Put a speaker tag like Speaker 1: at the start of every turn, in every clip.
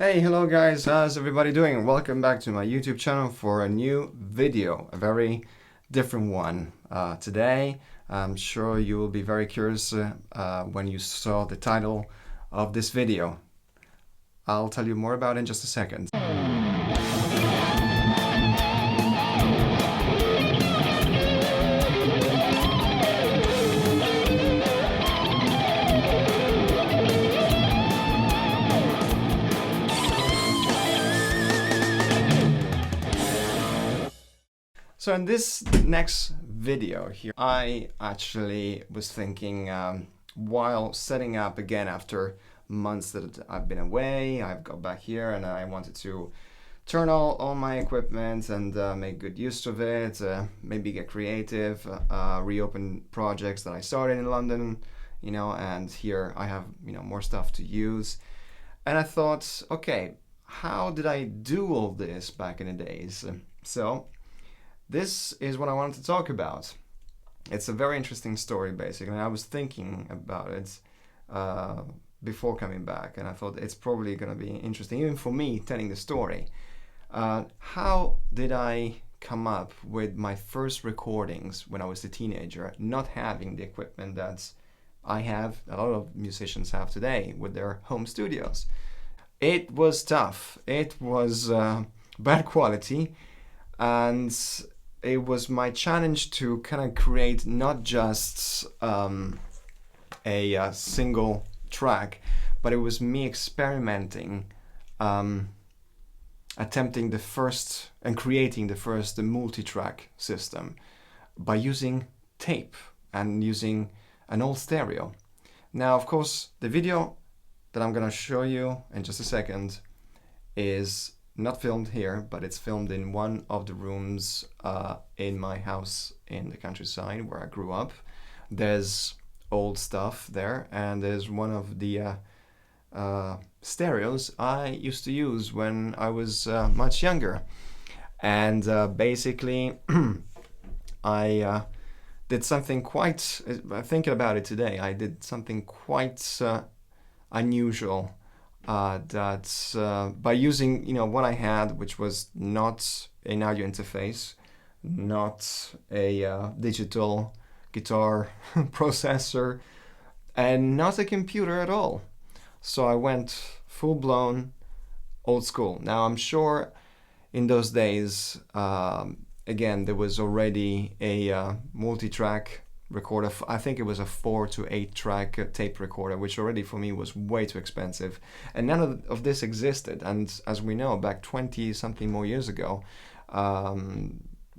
Speaker 1: Hey, hello guys, how's everybody doing? Welcome back to my YouTube channel for a new video, a very different one. Today, I'm sure you will be very curious when you saw the title of this video. I'll tell you more about it in just a second. So in this next video here, I actually was thinking while setting up again after months that I've been away, I've got back here and I wanted to turn all my equipment and make good use of it, maybe get creative, reopen projects that I started in London, and here I have, more stuff to use. And I thought, okay, how did I do all this back in the days? So this is what I wanted to talk about. It's a very interesting story, basically. And I was thinking about it before coming back, and I thought it's probably going to be interesting, even for me, telling the story. How did I come up with my first recordings when I was a teenager, not having the equipment that I have, a lot of musicians have today with their home studios? It was tough. It was bad quality, and it was my challenge to kind of create not just a single track, but it was me experimenting, attempting the first and creating the first multi-track system by using tape and using an old stereo. Now, of course, the video that I'm gonna show you in just a second is not filmed here, but it's filmed in one of the rooms in my house in the countryside where I grew up. There's old stuff there, and there's one of the stereos I used to use when I was much younger. And basically, I did something quite, thinking about it today, I did something quite unusual. That by using what I had, which was not an audio interface, not a digital guitar processor, and not a computer at all. So I went full-blown old school. Now I'm sure in those days, again, there was already a multi-track recorder. I think it was a 4 to 8 track tape recorder, which already for me was way too expensive, and none of this existed. And as we know, back 20 something more years ago,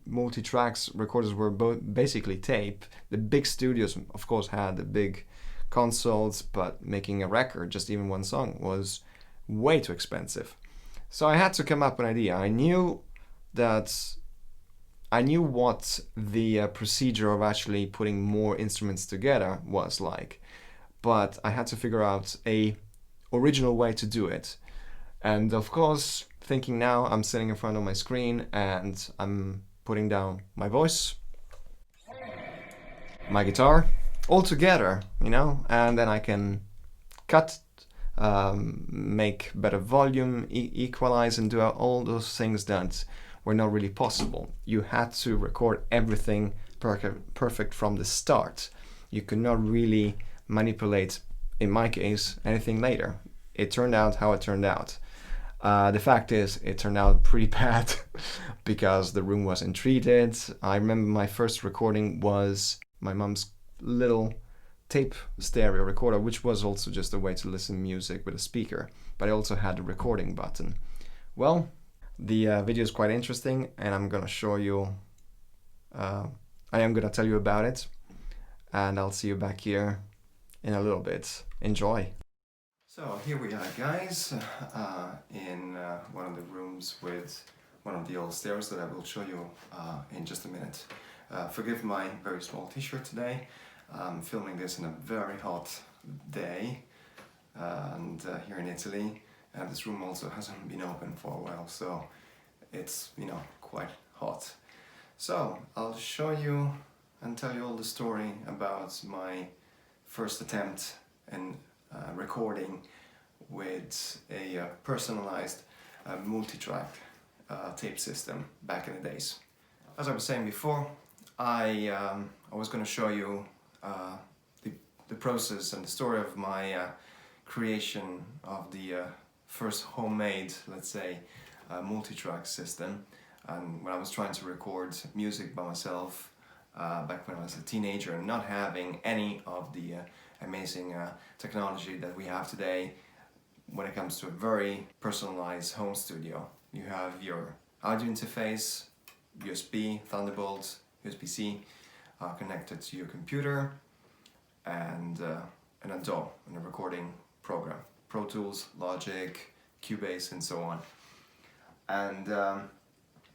Speaker 1: multi-tracks recorders were basically tape. The big studios of course had the big consoles, but making a record, just even one song, was way too expensive. So I had to come up with an idea. I knew what the procedure of actually putting more instruments together was like, but I had to figure out a original way to do it. And of course, thinking now, I'm sitting in front of my screen and I'm putting down my voice, my guitar, all together, and then I can cut, make better volume, equalize, and do all those things that were not really possible. You had to record everything perfect from the start. You could not really manipulate, in my case, anything later. It turned out how it turned out. The fact is, it turned out pretty bad because the room wasn't treated. I remember my first recording was my mom's little tape stereo recorder, which was also just a way to listen to music with a speaker, but I also had a recording button. Well, the video is quite interesting, and I'm gonna show you, I am gonna tell you about it, and I'll see you back here in a little bit. Enjoy! So here we are, guys, in one of the rooms with one of the old stereos that I will show you in just a minute. Forgive my very small t-shirt today. I'm filming this in a very hot day, and here in Italy. And this room also hasn't been open for a while, so it's, quite hot. So I'll show you and tell you all the story about my first attempt in recording with a personalized multi-track tape system back in the days. As I was saying before, I was going to show you the process and the story of my creation of the first homemade, let's say, multi-track system. And when I was trying to record music by myself back when I was a teenager, and not having any of the amazing technology that we have today when it comes to a very personalized home studio. You have your audio interface, USB, Thunderbolt, USB-C connected to your computer, and a DAW, and a recording program. Pro Tools, Logic, Cubase, and so on. And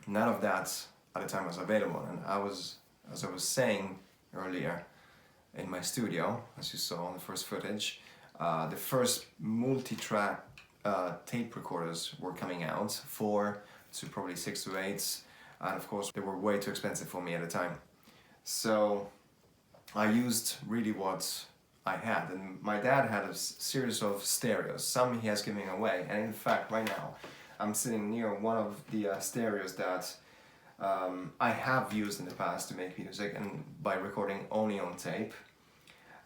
Speaker 1: none of that at the time was available. And as I was saying earlier, in my studio, as you saw on the first footage, the first multi-track tape recorders were coming out, 4 to probably 6 to 8, and of course they were way too expensive for me at the time. So I used really what I had, and my dad had a series of stereos. Some he has given away, and in fact right now I'm sitting near one of the stereos that I have used in the past to make music, and by recording only on tape.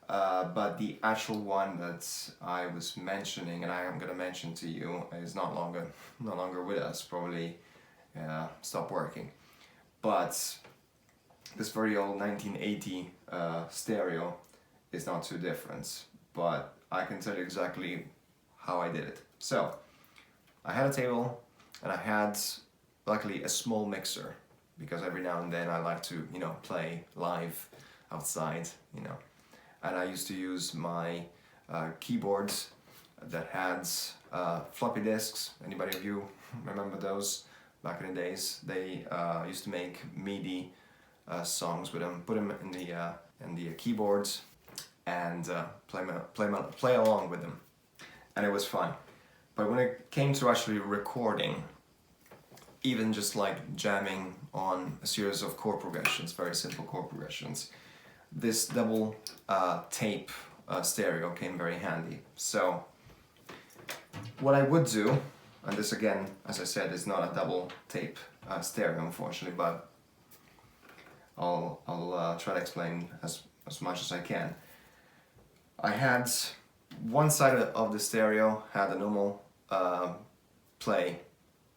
Speaker 1: But the actual one that I was mentioning, and I am going to mention to you, is no longer with us. Probably stopped working. But this very old 1980 stereo is not too different. But I can tell you exactly how I did it. So I had a table, and I had luckily a small mixer, because every now and then I like to, play live outside, And I used to use my keyboards that had floppy disks. Anybody of you remember those back in the days? They used to make MIDI songs with them, put them in the keyboards, and play along with them, and it was fun. But when it came to actually recording, even just like jamming on a series of chord progressions, very simple chord progressions, this double tape stereo came very handy. So what I would do, and this again, as I said, is not a double tape stereo unfortunately, but I'll try to explain as much as I can. I had one side of the stereo had a normal play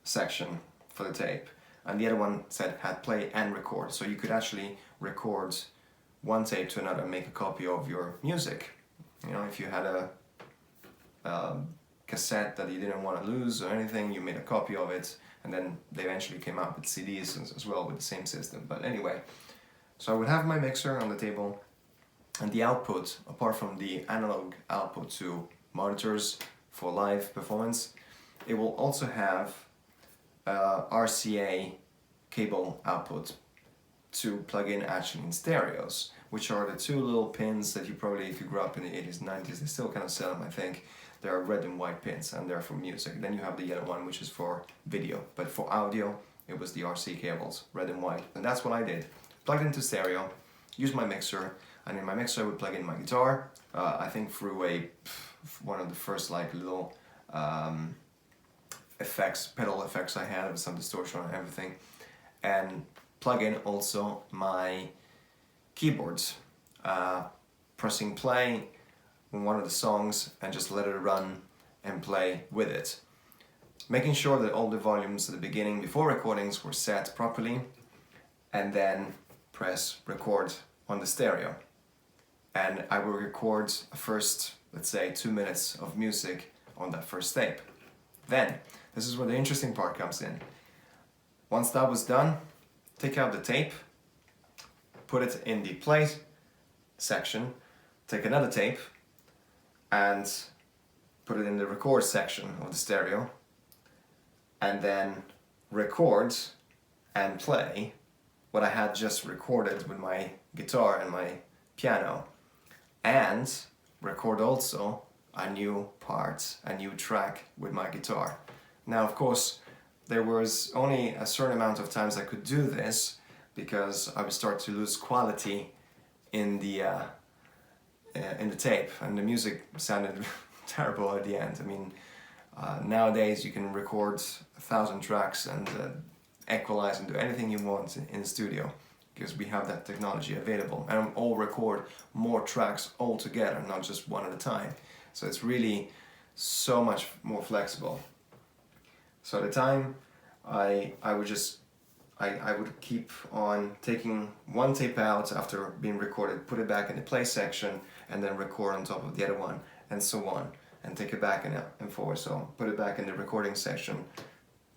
Speaker 1: section for the tape, and the other one had play and record, so you could actually record one tape to another and make a copy of your music. If you had a cassette that you didn't want to lose or anything, you made a copy of it, and then they eventually came out with CDs as well with the same system. But anyway, so I would have my mixer on the table, and the output, apart from the analog output to monitors for live performance, it will also have RCA cable output to plug in actually in stereos, which are the two little pins that you probably, if you grew up in the 80s and 90s, they still kind of sell them, I think. They're red and white pins, and they're for music. Then you have the yellow one, which is for video, but for audio it was the RC cables, red and white. And that's what I did. Plugged into stereo, used my mixer, and in my mixer I would plug in my guitar, I think through one of the first like little pedal effects I had with some distortion and everything, and plug in also my keyboards, pressing play on one of the songs and just let it run and play with it, making sure that all the volumes at the beginning before recordings were set properly, and then press record on the stereo, and I will record a first, let's say, 2 minutes of music on that first tape. Then this is where the interesting part comes in. Once that was done, take out the tape, put it in the play section, take another tape and put it in the record section of the stereo, and then record and play what I had just recorded with my guitar and my piano, and record also a new part, a new track with my guitar. Now, of course, there was only a certain amount of times I could do this, because I would start to lose quality in the tape, and the music sounded terrible at the end. I mean, nowadays you can record 1,000 tracks and equalize and do anything you want in the studio, because we have that technology available, and all record more tracks all together, not just one at a time. So it's really so much more flexible. So at the time, I would keep on taking one tape out after being recorded, put it back in the play section, and then record on top of the other one, and so on, and take it back and forward. So put it back in the recording section,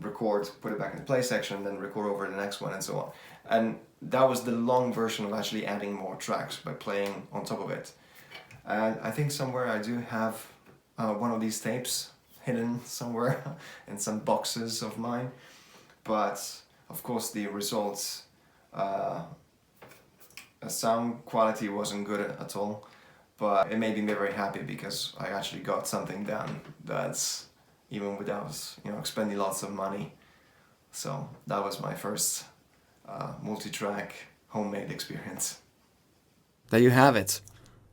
Speaker 1: record, put it back in the play section, then record over the next one, and so on. And that was the long version of actually adding more tracks by playing on top of it. And I think somewhere I do have one of these tapes hidden somewhere in some boxes of mine, but of course the results, sound quality wasn't good at all, but it made me very happy because I actually got something done that's even without, expending lots of money. So that was my first multi-track homemade experience. There you have it.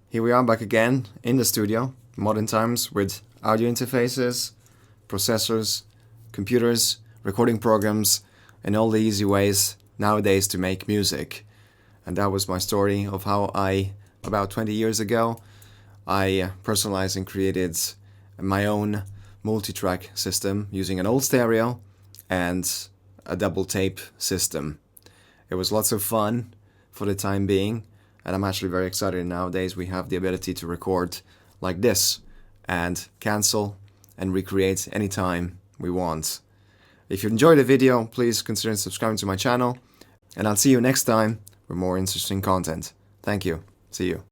Speaker 1: Here we are back again in the studio, modern times, with audio interfaces, processors, computers, recording programs, and all the easy ways nowadays to make music. And that was my story of how about 20 years ago, I personalized and created my own multi-track system using an old stereo and a double tape system. It was lots of fun for the time being, and I'm actually very excited nowadays we have the ability to record like this and cancel and recreate anytime we want. If you enjoyed the video, please consider subscribing to my channel, and I'll see you next time with more interesting content. Thank you. See you.